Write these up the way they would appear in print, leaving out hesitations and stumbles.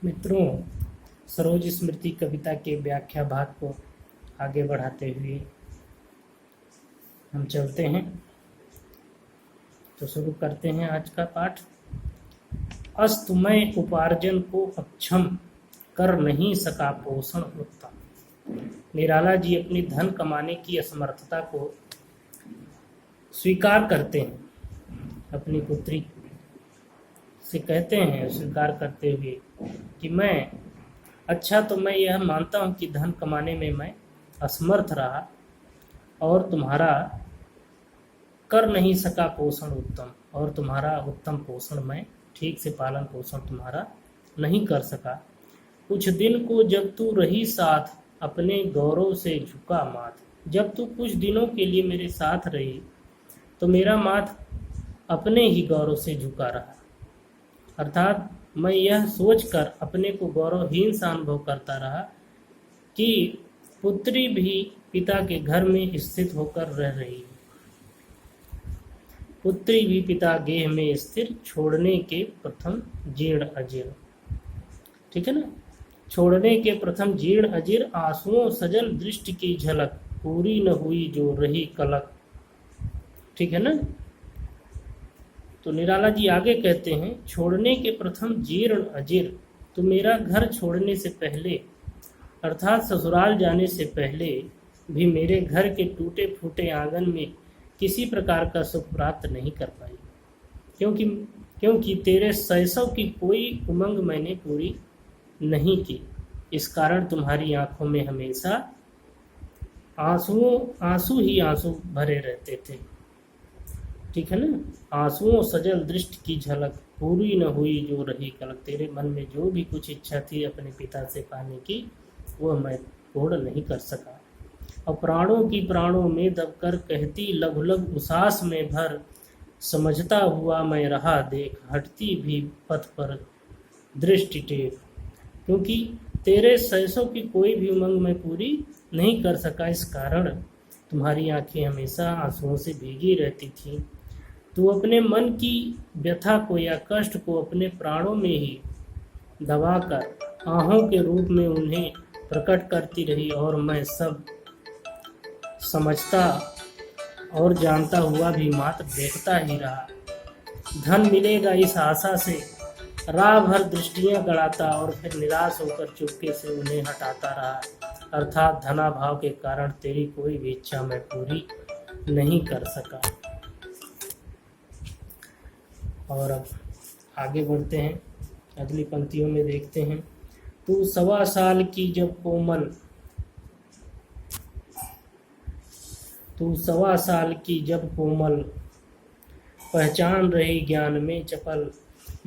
मित्रों, सरोज स्मृति कविता के व्याख्या भाग को आगे बढ़ाते हुए हम चलते हैं। तो शुरू करते हैं आज का पाठ। अस्तु मैं उपार्जन को अक्षम, कर नहीं सका पोषण उत्तम। निराला जी अपनी धन कमाने की असमर्थता को स्वीकार करते हैं, अपनी पुत्री से कहते हैं स्वीकार करते हुए कि मैं यह मानता हूँ कि धन कमाने में मैं असमर्थ रहा और तुम्हारा कर नहीं सका पोषण उत्तम, और तुम्हारा उत्तम पोषण मैं ठीक से पालन पोषण तुम्हारा नहीं कर सका। कुछ दिन को जब तू रही साथ, अपने गौरव से झुका माथ। जब तू कुछ दिनों के लिए मेरे साथ रही तो मेरा माथ अपने ही गौरव से झुका रहा, अर्थात मैं यह सोचकर अपने को गौरवहीन सा अनुभव करता रहा कि पुत्री भी पिता के घर में स्थित होकर रह रही है। पुत्री भी पिता गेह में स्थिर, छोड़ने के प्रथम जीर्ण अजीर्ण। ठीक है ना, छोड़ने के प्रथम जीर्ण अजीर्ण, आंसुओं सजल दृष्टि की झलक, पूरी न हुई जो रही कलक। ठीक है ना। तो निराला जी आगे कहते हैं, छोड़ने के प्रथम जीर्ण अजीर्ण, तो मेरा घर छोड़ने से पहले अर्थात ससुराल जाने से पहले भी मेरे घर के टूटे फूटे आंगन में किसी प्रकार का सुख प्राप्त नहीं कर पाई, क्योंकि तेरे शैशव की कोई उमंग मैंने पूरी नहीं की। इस कारण तुम्हारी आंखों में हमेशा आंसू ही आंसू भरे रहते थे। ठीक है ना। आंसुओं सजल दृष्टि की झलक, पूरी न हुई जो रही कलक। तेरे मन में जो भी कुछ इच्छा थी अपने पिता से पाने की, वह मैं पूर्ण नहीं कर सका। और प्राणों की प्राणों में दबकर कहती लघु लघु उसास में भर, समझता हुआ मैं रहा देख, हटती भी पथ पर दृष्टि टेक। क्योंकि तेरे शैशव की कोई भी उमंग मैं पूरी नहीं कर सका, इस कारण तुम्हारी आंखें हमेशा आंसुओं से भीगी रहती थीं। तू अपने मन की व्यथा को या कष्ट को अपने प्राणों में ही दबाकर आहों के रूप में उन्हें प्रकट करती रही, और मैं सब समझता और जानता हुआ भी मात्र देखता ही रहा। धन मिलेगा इस आशा से राह भर दृष्टियां गड़ाता, और फिर निराश होकर चुपके से उन्हें हटाता रहा, अर्थात धनाभाव के कारण तेरी कोई भी इच्छा मैं पूरी नहीं कर सका। और अब आगे बढ़ते हैं, अगली पंक्तियों में देखते हैं। तू 1.25 साल की जब कोमल, पहचान रही ज्ञान में चपल,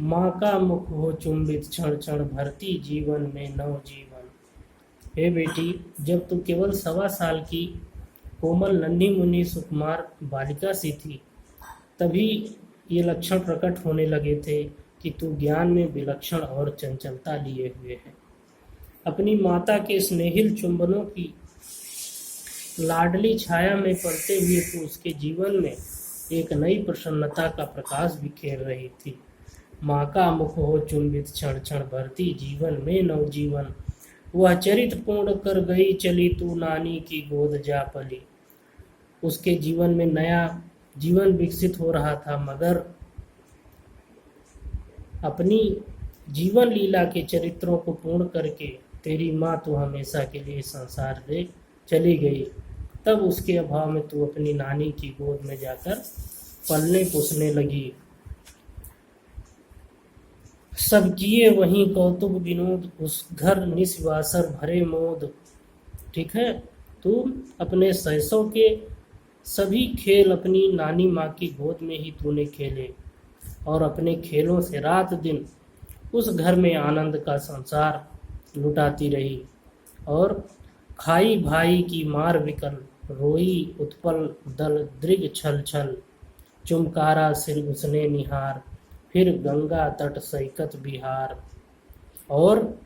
माँ का मुख हो चुंबित क्षण क्षण, भरती जीवन में नव जीवन। हे बेटी, जब तू केवल 1.25 साल की कोमल नन्ही मुन्नी सुकुमार बालिका सी थी, तभी ये लक्षण प्रकट होने लगे थे कि तू ज्ञान में विलक्षण और चंचलता लिए हुए है। अपनी माता के स्नेहिल चुंबनों की लाडली छाया में पड़ते हुए तू उसके जीवन में एक नई प्रसन्नता का प्रकाश बिखेर रही थी। माँ का मुख हो चुंबित क्षण क्षण, भरती जीवन में नवजीवन। वह चरित पूर्ण कर गई चली, तू नानी की गोद जा पली। उसके जीवन में नया जीवन विकसित हो रहा था, मगर अपनी जीवन लीला के चरित्रों को पूर्ण करके तेरी माँ तो हमेशा के लिए संसार से चली गई। तब उसके अभाव में तू अपनी नानी की गोद में जाकर पलने पुसने लगी। सब किए वहीं कौतुक विनोद, उस घर निस्वासर भरे मोद। ठीक है, तू अपने शैशव के सभी खेल अपनी नानी माँ की गोद में ही तूने खेले, और अपने खेलों से रात दिन उस घर में आनंद का संसार लुटाती रही। और खाई भाई की मार विकल, रोई उत्पल दल दृग छल छल, चुमकारा सिर उसने निहार, फिर गंगा तट सैकत बिहार। और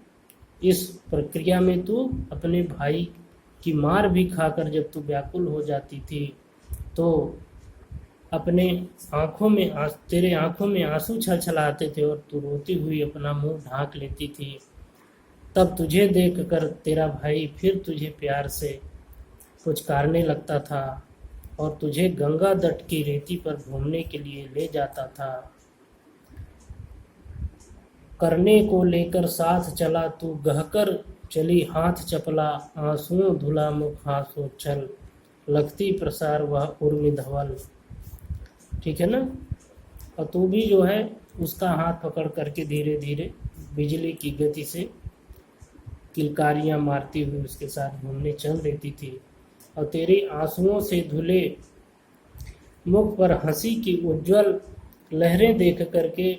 इस प्रक्रिया में तू अपने भाई की मार भी खाकर जब तू व्याकुल हो जाती थी, तो अपने तेरे आंखों में आंसू छलछलाते थे, और तू रोती हुई अपना मुंह ढांक लेती थी तब तुझे देखकर तेरा भाई फिर तुझे प्यार से पुचकारने लगता था और तुझे गंगा तट की रेती पर घूमने के लिए ले जाता था। करने को लेकर साथ चला तू गहकर चली हाथ चपला, आंसुओं धुला मुख हासो चल, लगती प्रसार वह उर्मि धवल। ठीक है ना। और तू भी जो है उसका हाथ पकड़ करके धीरे धीरे बिजली की गति से किलकारियां मारती हुई उसके साथ घूमने चल देती थी। और तेरे आंसुओं से धुले मुख पर हंसी की उज्जवल लहरें देख करके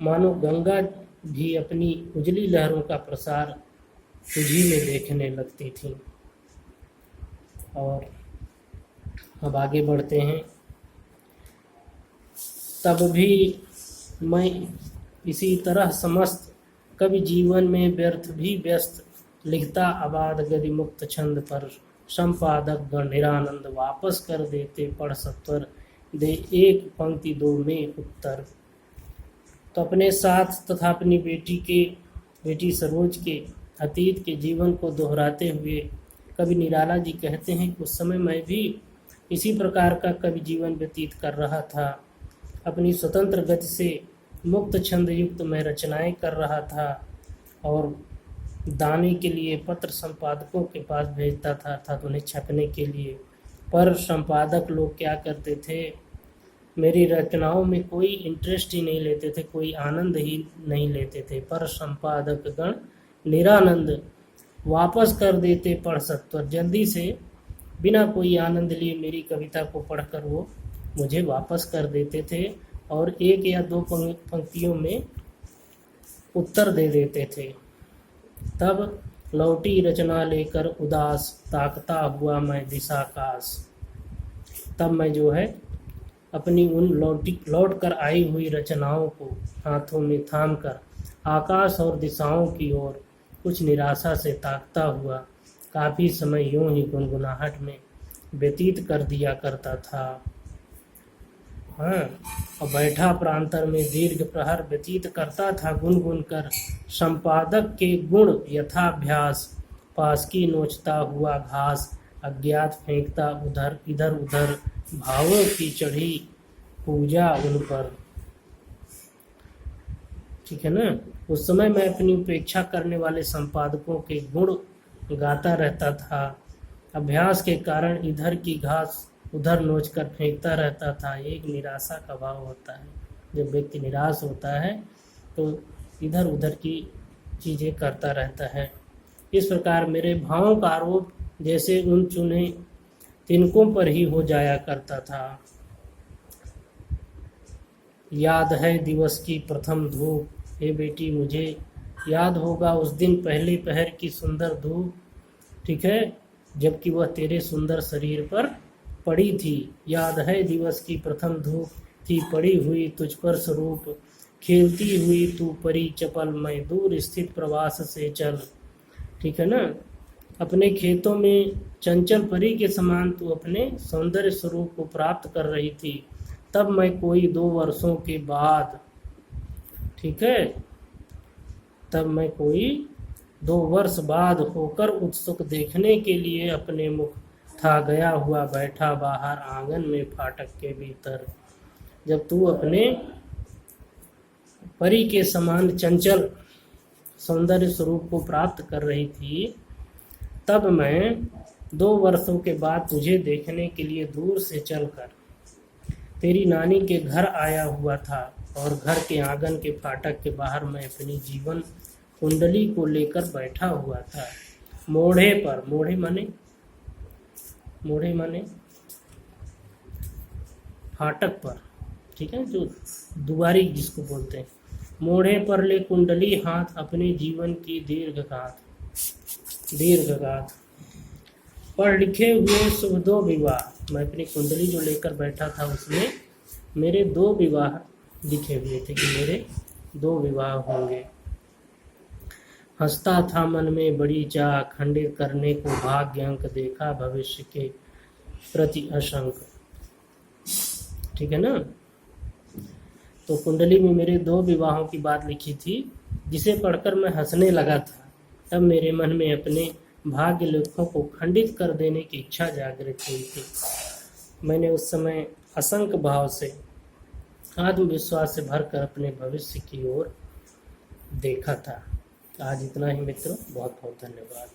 मानो गंगा भी अपनी उजली लहरों का प्रसार तुझी में देखने लगती थी। और अब आगे बढ़ते हैं। तब भी मैं इसी तरह समस्त कवि जीवन में व्यर्थ भी व्यस्त लिखता आबाद गति मुक्त छंद पर, संपादक गण निरानंद वापस कर देते पढ़ सत्वर, दे एक पंक्ति दो में उत्तर। तो अपने साथ तथा अपनी बेटी सरोज के अतीत के जीवन को दोहराते हुए कवि निराला जी कहते हैं कि उस समय मैं भी इसी प्रकार का कवि जीवन व्यतीत कर रहा था। अपनी स्वतंत्र गति से मुक्त छंद युक्त मैं रचनाएं कर रहा था और दाने के लिए पत्र संपादकों के पास भेजता था अर्थात उन्हें छपने के लिए। पर संपादक लोग क्या करते थे, मेरी रचनाओं में कोई इंटरेस्ट ही नहीं लेते थे, कोई आनंद ही नहीं लेते थे। पर संपादक गण निरानंद वापस कर देते पढ़ सत्वर, जल्दी से बिना कोई आनंद लिए मेरी कविता को पढ़कर वो मुझे वापस कर देते थे और एक या दो पंक्तियों में उत्तर दे देते थे। तब लौटी रचना लेकर उदास ताकता हुआ मैं दिशाकाश। तब मैं जो है अपनी उन लौट कर आई हुई रचनाओं को हाथों में थाम कर आकाश और दिशाओं की ओर कुछ निराशा से ताकता हुआ काफ़ी समय यूं ही गुनगुनाहट में व्यतीत कर दिया करता था। हाँ, और बैठा प्रांतर में दीर्घ प्रहर व्यतीत करता था गुनगुन कर, संपादक के गुण यथाभ्यास पास की नोचता हुआ घास, अज्ञात फेंकता उधर इधर उधर भावों की चढ़ी पूजा उन पर। ठीक है ना। उस समय मैं अपनी उपेक्षा करने वाले संपादकों के गुण गाता रहता था। अभ्यास के कारण इधर की घास उधर नोच कर फेंकता रहता था। एक निराशा का भाव होता है, जब व्यक्ति निराश होता है तो इधर उधर की चीज़ें करता रहता है। इस प्रकार मेरे भावों का आरोप जैसे उन चुने तिनकों पर ही हो जाया करता था। याद है दिवस की प्रथम धूप, हे बेटी मुझे याद होगा उस दिन पहले पहर की सुंदर धूप। ठीक है, जबकि वह तेरे सुंदर शरीर पर पड़ी थी। याद है दिवस की प्रथम धूप थी पड़ी हुई तुझ पर स्वरूप, खेलती हुई तू परी चपल मैं दूर स्थित प्रवास से चल। ठीक है ना। अपने खेतों में चंचल परी के समान तू अपने सौंदर्य स्वरूप को प्राप्त कर रही थी। तब मैं कोई 2 वर्षों के बाद, ठीक है, तब मैं कोई 2 वर्ष बाद होकर उत्सुक देखने के लिए अपने मुख था गया हुआ बैठा बाहर आंगन में फाटक के भीतर। जब तू अपने परी के समान चंचल सौंदर्य स्वरूप को प्राप्त कर रही थी, तब मैं 2 वर्षों के बाद तुझे देखने के लिए दूर से चलकर तेरी नानी के घर आया हुआ था और घर के आंगन के फाटक के बाहर मैं अपनी जीवन कुंडली को लेकर बैठा हुआ था। मोढ़े पर, मोढ़े माने फाटक पर, ठीक है, जो दुआरी जिसको बोलते हैं। मोढ़े पर ले कुंडली हाथ अपने जीवन की दीर्घ गाथ पढ़ लिखे हुए शुभ 2 विवाह। मैं अपनी कुंडली जो लेकर बैठा था उसमें मेरे 2 विवाह लिखे हुए थे कि मेरे 2 विवाह होंगे। हंसता था मन में बड़ी चाह खंडित करने को भाग्य अंक देखा भविष्य के प्रति आशंक। ठीक है ना। तो कुंडली में मेरे 2 विवाहों की बात लिखी थी जिसे पढ़कर मैं हंसने लगा था। तब मेरे मन में अपने भाग्य लेखों को खंडित कर देने की इच्छा जागृत हुई थी। मैंने उस समय असंख्य भाव से, आत्मविश्वास से भरकर अपने भविष्य की ओर देखा था। आज इतना ही मित्रों, बहुत बहुत धन्यवाद।